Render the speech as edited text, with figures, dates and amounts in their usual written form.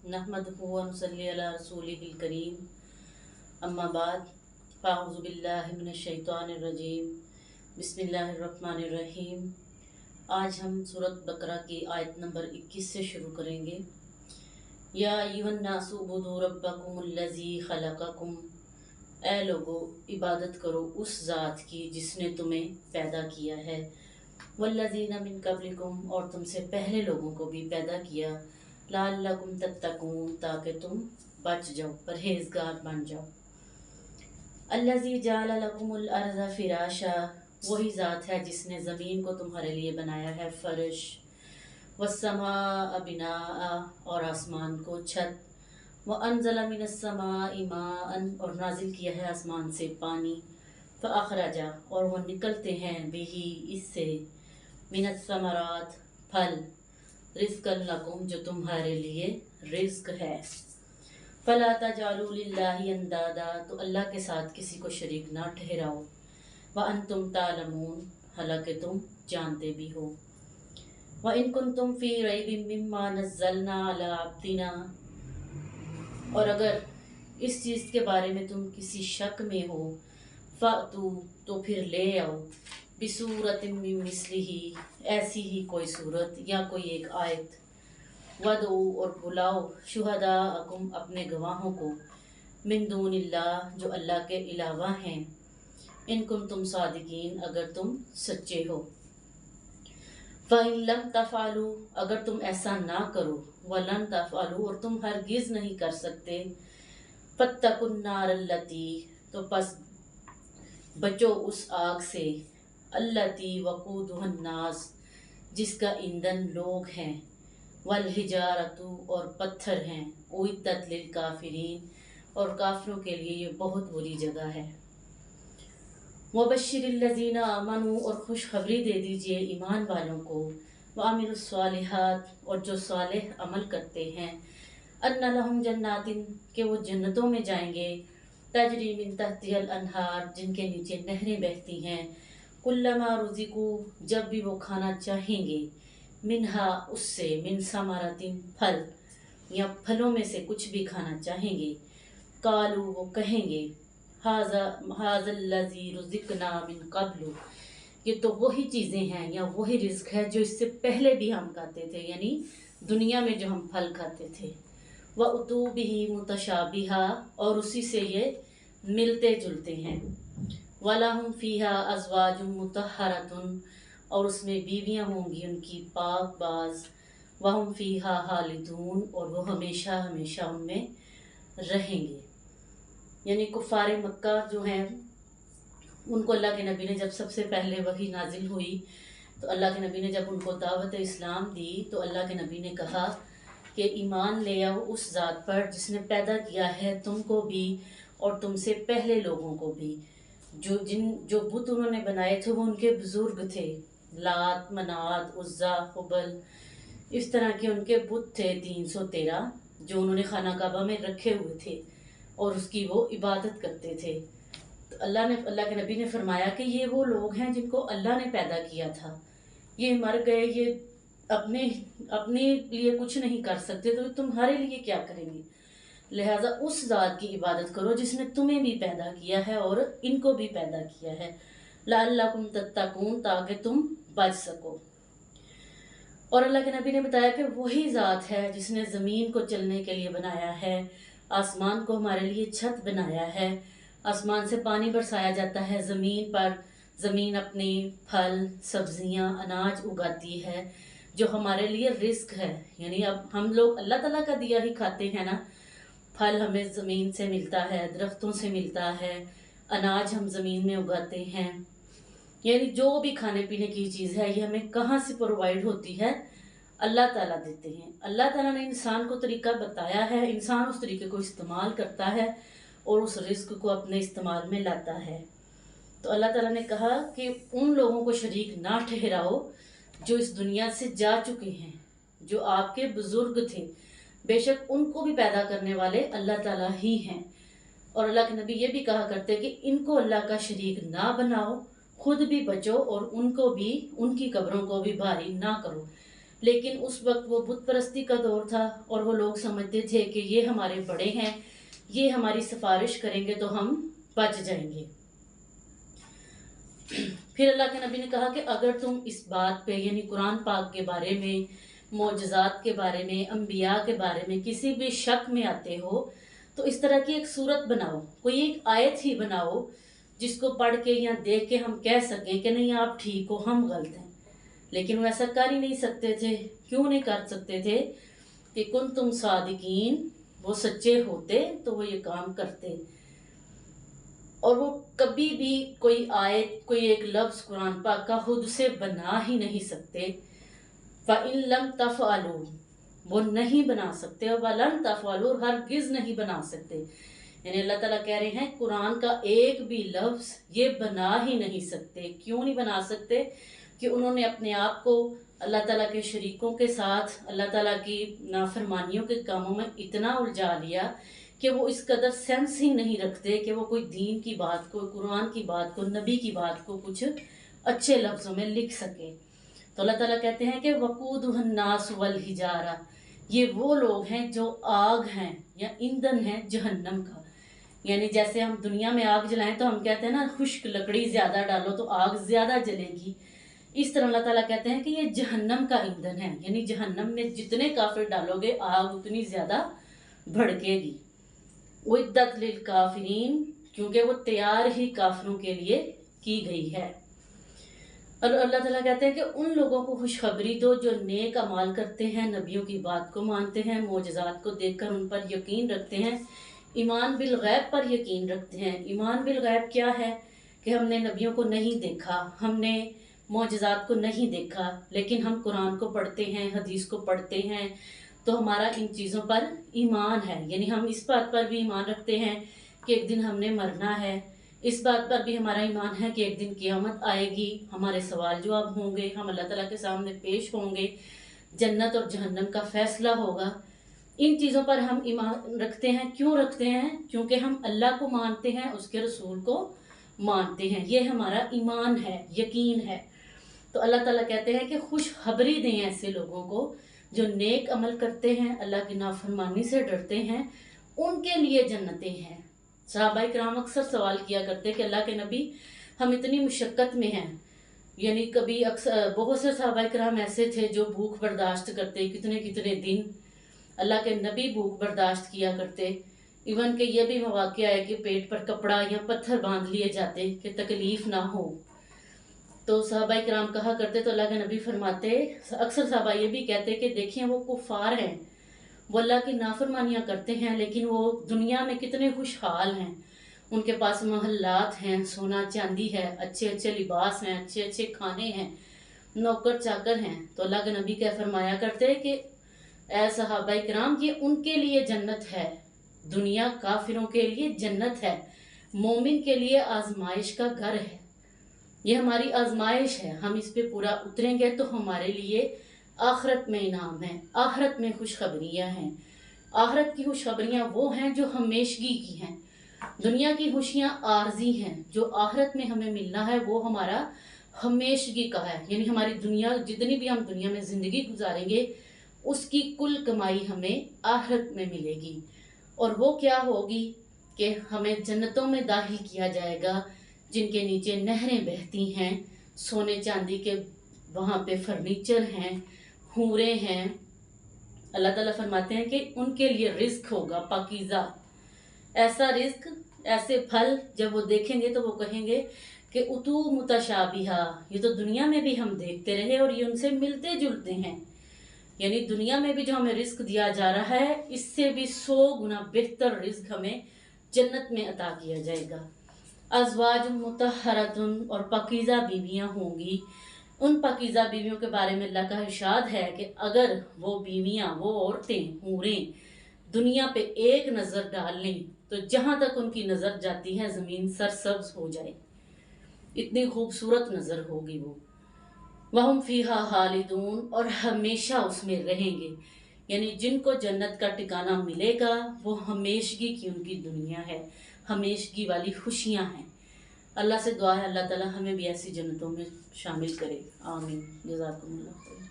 नहमदुहु व नुसल्ली अला रसूलिहिल करीम अम्मा बाद फ़अऊज़ु बिल्लाहि मिनश शैतानिर रजीम बिस्मिल्लाहिर रहमानिर रहीम। आज हम सूरत बकरा की आयत नंबर 21 से शुरू करेंगे। या अय्युहन नासु उबुदू रब्बकुमुल्लज़ी खलक़कुम, ए लोगो इबादत करो उस ज़ात की जिसने तुम्हें पैदा किया है। वल्लज़ीना मिन क़ब्लिकुम, और तुमसे पहले लोगों को भी पैदा किया। लअल्लकुम तत्तकून, ताकि तुम बच जाओ, परहेजगार बन जाओ। अल्लज़ी जअल लकुमुल अर्ज़ फ़िराशा, वही ज़ात है जिसने ज़मीन को तुम्हारे लिए बनाया है फर्श। वस्समाअ बिनाअ, और आसमान को छत। व अनज़ल मिनस समाइ माअन, और नाजिल किया है आसमान से पानी। फ़अख़रजा, और वह निकलते हैं बिही, इससे, मिनस समरात, फल। रिज़्क़न लकुम, जो तुम्हारे लिए रिज़्क है। फ़ला तजअलू लिल्लाहि अंदादा, तो अल्लाह के साथ किसी को शरीक ना ठहराओ। व अंतुम तालमून, हालांकि तुम जानते भी हो। व इन कुंतुम फ़ी रैबिम मिम्मा नज़्ज़लना अला अब्दिना, और अगर इस चीज़ के बारे में तुम किसी शक में हो, फ़अतू, तो फिर ले आओ, बिसूरतिम मिन मिस्लिही, ऐसी ही कोई सूरत या कोई एक आयत। वदऊ, और बुलाओ, शुहदाअकुम, अपने गवाहों को, मिन दूनिल्लाह, जो अल्लाह के अलावा हैं, इन कुंतुम सादिकीन, अगर तुम सच्चे हो। फ़इन लम तफ़अलू, अगर तुम ऐसा ना करो, वलन तफ़अलू, और तुम हरगिज़ नहीं कर सकते, फत्तकुन नारल्लती, तो बस बचो उस आग से, अल्लती वक़ूदुहन नास, जिसका ईंधन लोग हैं, वल हिजारतु, और पत्थर हैं, उइद्दत लिल काफिरीन, और काफिरों के लिए ये बहुत बुरी जगह है। वबश्शिरिल लज़ीना आमनू, और खुशखबरी दे दीजिए ईमान वालों को, व अमिलुस सालिहात, और जो सालेह अमल करते हैं, अन्ना लहुम जन्नातिन, के वो जन्नतों में जाएंगे, तजरी मिन तहतिहल अनहार, जिनके नीचे नहरें बहती हैं, कुल्लमा रुज़िकू, जब भी वो खाना चाहेंगे, मिनहा, उससे, मिन समरतिन, फल, या फलों में से कुछ भी खाना चाहेंगे, कालू, वो कहेंगे, हाज़ल्लज़ी रुज़िक़ना मिन क़ब्लु, ये तो वही चीज़ें हैं या वही रिज़्क है जो इससे पहले भी हम खाते थे, यानी दुनिया में जो हम फल खाते थे। व उतू बिही मुतशाबिहा, और उसी से ये मिलते जुलते हैं। वलहुम फ़ीहा अज़वाजुम मुतहरतुन, और उसमें बीवियाँ होंगी उनकी पाक बाज। वहुम फ़ीहा हालिदून, और वो हमेशा हमेशा उनमें रहेंगे। यानी कुफ़ारे मक्का जो हैं, उनको अल्लाह के नबी ने जब सबसे पहले वही नाजिल हुई, तो अल्लाह के नबी ने जब उनको दावत इस्लाम दी, तो अल्लाह के नबी ने कहा कि ईमान ले आओ उस ज़ात पर जिसने पैदा किया है तुमको भी और तुमसे पहले लोगों को भी। जो बुत उन्होंने बनाए थे वो उनके बुजुर्ग थे, लात, मनात, उज़्ज़ा, हुबल, इस तरह के उनके बुत थे 313, जो उन्होंने खाना काबा में रखे हुए थे और उसकी वो इबादत करते थे। तो अल्लाह के नबी ने फरमाया कि ये वो लोग हैं जिनको अल्लाह ने पैदा किया था, ये मर गए, ये अपने अपने लिए कुछ नहीं कर सकते, तो तुम्हारे लिए क्या करेंगे। लिहाजा उस ज़ात की इबादत करो जिसने तुम्हें भी पैदा किया है और इनको भी पैदा किया है। लअल्लकुम तत्तकून, ताकि तुम बच सको। और अल्लाह के नबी ने बताया कि वही ज़ात है जिसने ज़मीन को चलने के लिए बनाया है, आसमान को हमारे लिए छत बनाया है, आसमान से पानी बरसाया जाता है ज़मीन पर, ज़मीन अपनी फल, सब्जियां, अनाज उगाती है जो हमारे लिए रिस्क है। यानी अब हम लोग अल्लाह ताला का दिया ही खाते हैं ना, फल हमें ज़मीन से मिलता है, दरख्तों से मिलता है, अनाज हम ज़मीन में उगाते हैं, यानी जो भी खाने पीने की चीज़ है ये हमें कहाँ से प्रोवाइड होती है, अल्लाह ताला देते हैं। अल्लाह ताला ने इंसान को तरीका बताया है, इंसान उस तरीके को इस्तेमाल करता है और उस रिस्क को अपने इस्तेमाल में लाता है। तो अल्लाह ताला ने कहा कि उन लोगों को शरीक ना ठहराओ जो इस दुनिया से जा चुके हैं, जो आपके बुजुर्ग थे, बेशक उनको भी पैदा करने वाले अल्लाह ताला ही हैं। और अल्लाह के नबी ये भी कहा करते कि इनको अल्लाह का शरीक ना बनाओ, खुद भी बचो और उनको भी, उनकी कब्रों को भी भारी ना करो। लेकिन उस वक्त वो बुत परस्ती का दौर था और वो लोग समझते थे कि ये हमारे बड़े हैं, ये हमारी सिफारिश करेंगे तो हम बच जाएंगे। फिर अल्लाह के नबी ने कहा कि अगर तुम इस बात पे यानी कुरान पाक के बारे में, मोजज़ात के बारे में, अम्बिया के बारे में किसी भी शक में आते हो तो इस तरह की एक सूरत बनाओ, कोई एक आयत ही बनाओ जिसको पढ़ के या देख के हम कह सकें कि नहीं आप ठीक हो, हम गलत हैं। लेकिन वो ऐसा कर ही नहीं सकते थे। क्यों नहीं कर सकते थे? कि कुन तुम सादिकीन, वो सच्चे होते तो वो ये काम करते। और वो कभी भी कोई आयत, कोई एक लफ्ज़ कुरान पाक का खुद से बना ही नहीं सकते। फ़इन लम तफ़अलू, वो नहीं बना सकते, और वलन तफ़अलू, हरगिज़ नहीं बना सकते। यानी अल्लाह ताला कह रहे हैं कुरान का एक भी लफ्ज़ ये बना ही नहीं सकते। क्यों नहीं बना सकते? कि उन्होंने अपने आप को अल्लाह ताला के शरीकों के साथ, अल्लाह ताला की नाफरमानियों के कामों में इतना उलझा लिया कि वो इस कदर सेंस ही नहीं रखते कि वो कोई दीन की बात को, कुरान की बात को, नबी की बात को कुछ अच्छे लफ्ज़ों में लिख सके। तो अल्लाह ताला कहते हैं कि वक़ूदुहन्नास वल हिजारा, ये वो लोग हैं जो आग हैं या ईंधन है जहन्नम का। यानी जैसे हम दुनिया में आग जलाएं तो हम कहते हैं ना खुश्क लकड़ी ज़्यादा डालो तो आग ज़्यादा जलेगी। इस तरह अल्लाह ताला कहते हैं कि ये जहन्नम का ईंधन है, यानी जहन्नम में जितने काफिर डालोगे आग उतनी ज़्यादा भड़केगी। उद्दत लिल काफिरीन, क्योंकि वो तैयार ही काफिरों के लिए की गई है। और अल्लाह ताला कहते हैं कि उन लोगों को खुशखबरी दो जो नेक अमाल करते हैं, नबियों की बात को मानते हैं, मोजज़ात को देखकर उन पर यकीन रखते हैं, ईमान बिल गैब पर यकीन रखते हैं। ईमान बिल गैब क्या है? कि हमने नबियों को नहीं देखा, हमने मोजज़ात को नहीं देखा, लेकिन हम कुरान को पढ़ते हैं, हदीस को पढ़ते हैं, तो हमारा इन चीज़ों पर ईमान है। यानी हम इस बात पर भी ईमान रखते हैं कि एक दिन हमने मरना है। इस बात पर भी हमारा ईमान है कि एक दिन क़यामत आएगी, हमारे सवाल जवाब होंगे, हम अल्लाह ताला के सामने पेश होंगे, जन्नत और जहन्नम का फैसला होगा। इन चीज़ों पर हम ईमान रखते हैं। क्यों रखते हैं? क्योंकि हम अल्लाह को मानते हैं, उसके रसूल को मानते हैं। ये हमारा ईमान है, यकीन है। तो अल्लाह ताला कहते हैं कि खुशखबरी दें ऐसे लोगों को जो नेक अमल करते हैं, अल्लाह की नाफरमानी से डरते हैं, उनके लिए जन्नतें हैं। सहाबाए किराम अक्सर सवाल किया करते कि अल्लाह के नबी हम इतनी मुशक्क़त में हैं, यानी कभी अक्सर बहुत से सहाबाए किराम ऐसे थे जो भूख बर्दाश्त करते, कितने कितने दिन अल्लाह के नबी भूख बर्दाश्त किया करते। इवन के ये भी मौक़ा है कि पेट पर कपड़ा या पत्थर बांध लिए जाते कि तकलीफ़ ना हो। तो सहाबाए किराम कहा करते, तो अल्लाह के नबी फरमाते, अक्सर सहाबा ये भी कहते कि देखिए वो कुफ़ार हैं, वो अल्लाह की नाफरमानियाँ करते हैं, लेकिन वो दुनिया में कितने खुशहाल हैं। उनके पास महल्लात हैं, सोना चांदी है, अच्छे अच्छे लिबास हैं, अच्छे अच्छे खाने हैं, नौकर चाकर हैं। तो अल्लाह के नबी क्या फरमाया करते कि ऐ सहाबाए किराम, ये उनके लिए जन्नत है। दुनिया काफिरों के लिए जन्नत है, मोमिन के लिए आजमाइश का घर है। ये हमारी आजमाइश है, हम इस पे पूरा उतरेंगे तो हमारे लिए आखरत में इनाम है, आखरत में खुशखबरियाँ हैं। आखरत की खुशखबरियाँ वो हैं जो हमेशगी की हैं। दुनिया की खुशियाँ आर्जी हैं, जो आखरत में हमें मिलना है वो हमारा हमेशगी का है। यानी हमारी दुनिया, जितनी भी हम दुनिया में ज़िंदगी गुजारेंगे उसकी कुल कमाई हमें आखरत में मिलेगी। और वो क्या होगी कि हमें जन्नतों में दाखिल किया जाएगा जिनके नीचे नहरें बहती हैं, सोने चांदी के वहाँ पे फर्नीचर हैं, हूरें हैं। अल्लाह ताला फरमाते हैं कि उनके लिए रिस्क होगा पाकीज़ा, ऐसा रिस्क, ऐसे फल जब वो देखेंगे तो वो कहेंगे कि उतू मुतशाबिहा, ये तो दुनिया में भी हम देखते रहे और ये उनसे मिलते जुलते हैं। यानी दुनिया में भी जो हमें रिस्क दिया जा रहा है इससे भी 100 गुना बेहतर रिस्क हमें जन्नत में अता किया जाएगा। अज़वाज मुतहरतुन, और पाकीज़ा बीवियाँ होंगी। उन पाकीज़ा बीवियों के बारे में अल्लाह का इरशाद है कि अगर वो बीवियाँ, वो औरतें, हूरें दुनिया पे एक नज़र डाल लें तो जहाँ तक उनकी नज़र जाती है ज़मीन सरसब्ज हो जाए, इतनी खूबसूरत नज़र होगी वो। वहुम फ़ीहा खालिदून, और हमेशा उसमें रहेंगे। यानी जिनको जन्नत का ठिकाना मिलेगा वो हमेशगी की उनकी दुनिया है, हमेशगी वाली खुशियाँ हैं। अल्लाह से दुआ है अल्लाह ताला हमें भी ऐसी जन्नतों में शामिल करे। आमीन। जज़ाकुमुल्लाह।